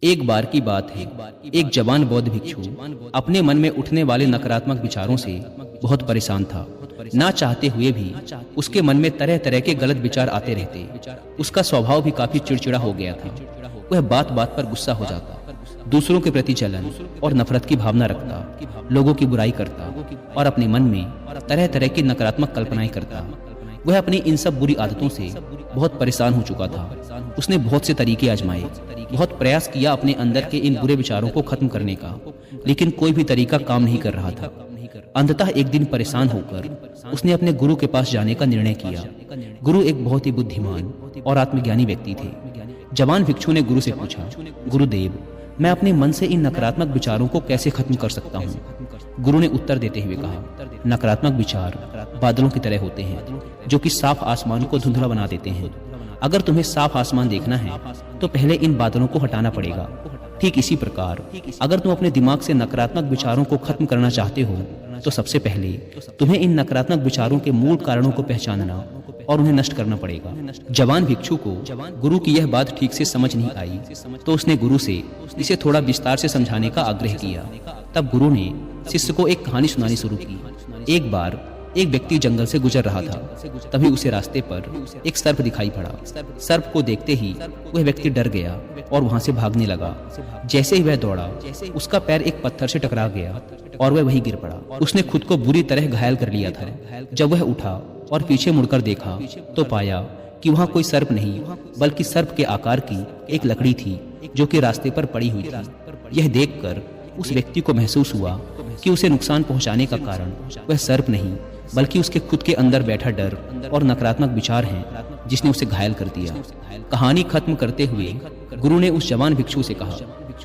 एक बार की बात है, एक जवान बौद्ध भिक्षु अपने मन में उठने वाले नकारात्मक विचारों से बहुत परेशान था। ना चाहते हुए भी उसके मन में तरह तरह के गलत विचार आते रहते। उसका स्वभाव भी काफी चिड़चिड़ा हो गया था। वह बात बात पर गुस्सा हो जाता, दूसरों के प्रति जलन और नफरत की भावना रखता, लोगों की बुराई करता और अपने मन में तरह तरह की नकारात्मक कल्पनाएं करता। वह अपनी इन सब बुरी आदतों से बहुत परेशान हो चुका था। उसने बहुत से तरीके आजमाए, बहुत प्रयास किया अपने अंदर के इन बुरे विचारों को खत्म करने का, लेकिन कोई भी तरीका काम नहीं कर रहा था। अंततः एक दिन परेशान होकर उसने अपने गुरु के पास जाने का निर्णय किया। गुरु एक बहुत ही बुद्धिमान और आत्मज्ञानी व्यक्ति थे। जवान भिक्षु ने गुरु से पूछा, गुरुदेव, मैं अपने मन से इन नकारात्मक विचारों को कैसे खत्म कर सकता हूँ? गुरु ने उत्तर देते हुए कहा, नकारात्मक विचार बादलों की तरह होते हैं जो कि साफ आसमान को धुंधला बना देते हैं। अगर तुम्हें साफ आसमान देखना है तो पहले इन बादलों को हटाना पड़ेगा। ठीक इसी प्रकार अगर तुम अपने दिमाग से नकारात्मक विचारों को खत्म करना चाहते हो तो सबसे पहले तुम्हें इन नकारात्मक विचारों के मूल कारणों को पहचानना और उन्हें नष्ट करना पड़ेगा। जवान भिक्षु को गुरु की यह बात ठीक से समझ नहीं आई, तो उसने गुरु से इसे थोड़ा विस्तार से समझाने का आग्रह किया। तब गुरु ने शिष्य को एक कहानी सुनानी शुरू की। एक बार एक व्यक्ति जंगल से गुजर रहा था। तभी उसे रास्ते पर एक सर्प दिखाई पड़ा। सर्प को देखते ही वह व्यक्ति डर गया और वहां से भागने लगा। जैसे ही वह दौड़ा, उसका पैर एक पत्थर से टकरा गया और वह वहीं गिर पड़ा। उसने खुद को बुरी तरह घायल कर लिया था। जब वह उठा और पीछे मुड़कर देखा तो पाया कि वहां कोई सर्प नहीं, बल्कि सर्प के आकार की एक लकड़ी थी जो कि रास्ते पर पड़ी हुई थी। यह देखकर उस व्यक्ति को महसूस हुआ कि उसे नुकसान पहुंचाने का कारण वह सर्प नहीं, बल्कि उसके खुद के अंदर बैठा डर और नकारात्मक विचार हैं जिसने उसे घायल कर दिया। कहानी खत्म करते हुए गुरु ने उस जवान भिक्षु से कहा,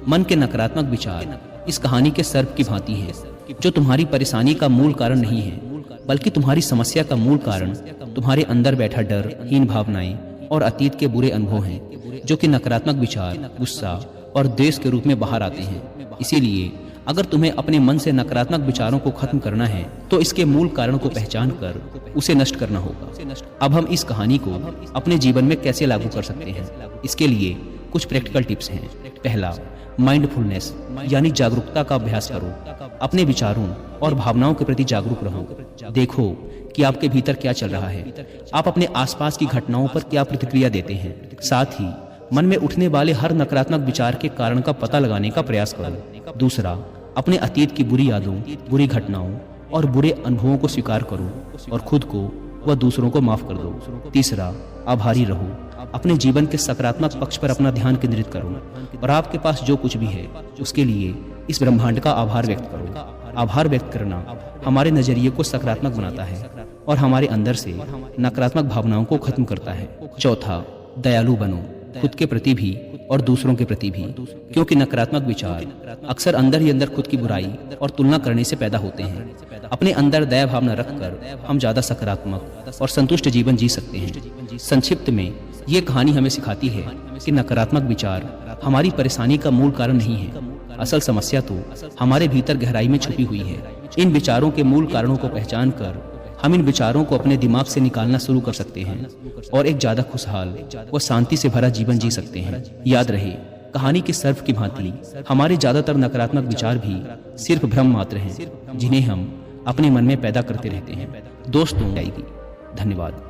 मन के नकारात्मक विचार इस कहानी के सर्प की भांति हैं, जो तुम्हारी परेशानी का मूल कारण नहीं है, बल्कि तुम्हारी समस्या का मूल कारण तुम्हारे अंदर बैठा डर, हीन भावनाएं और अतीत के बुरे अनुभव हैं, जो कि नकारात्मक विचार, गुस्सा और द्वेष के रूप में बाहर आते हैं। इसीलिए अगर तुम्हें अपने मन से नकारात्मक विचारों को खत्म करना है तो इसके मूल कारण को पहचान कर उसे नष्ट करना होगा। अब हम इस कहानी को अपने जीवन में कैसे लागू कर सकते हैं, इसके लिए कुछ प्रैक्टिकल टिप्स हैं। पहला, माइंडफुलनेस यानी जागरूकता का अभ्यास करो। अपने विचारों और भावनाओं के प्रति जागरूक रहो। देखो कि आपके भीतर क्या चल रहा है। आप अपने आसपास की घटनाओं पर क्या प्रतिक्रिया देते हैं। साथ ही मन में उठने वाले हर नकारात्मक विचार के कारण का पता लगाने का प्रयास करो। दूसरा, अपने अतीत की बुरी यादों, बुरी घटनाओं और बुरे अनुभवों को स्वीकार करो और खुद को व दूसरों को माफ कर दो। तीसरा, आभारी रहो। अपने जीवन के सकारात्मक पक्ष पर अपना ध्यान केंद्रित करो और आपके पास जो कुछ भी है उसके लिए इस ब्रह्मांड का आभार व्यक्त करो। आभार व्यक्त करना हमारे नजरिए को सकारात्मक बनाता है और हमारे अंदर से नकारात्मक भावनाओं को खत्म करता है। चौथा, दयालु बनो, खुद के प्रति भी और दूसरों के प्रति भी, क्योंकि नकारात्मक विचार अक्सर अंदर ही अंदर खुद की बुराई और तुलना करने से पैदा होते हैं। अपने अंदर दया भावना रखकर हम ज्यादा सकारात्मक और संतुष्ट जीवन जी सकते हैं। संक्षिप्त में ये कहानी हमें सिखाती है कि नकारात्मक विचार हमारी परेशानी का मूल कारण नहीं है। असल समस्या तो हमारे भीतर गहराई में छुपी हुई है। इन विचारों के मूल कारणों को पहचान कर हम इन विचारों को अपने दिमाग से निकालना शुरू कर सकते हैं और एक ज्यादा खुशहाल व शांति से भरा जीवन जी सकते हैं। याद रहे, कहानी के सर्प की भांति हमारे ज्यादातर नकारात्मक विचार भी सिर्फ भ्रम मात्र हैं, जिन्हें हम अपने मन में पैदा करते रहते हैं। दोस्तों, धन्यवाद।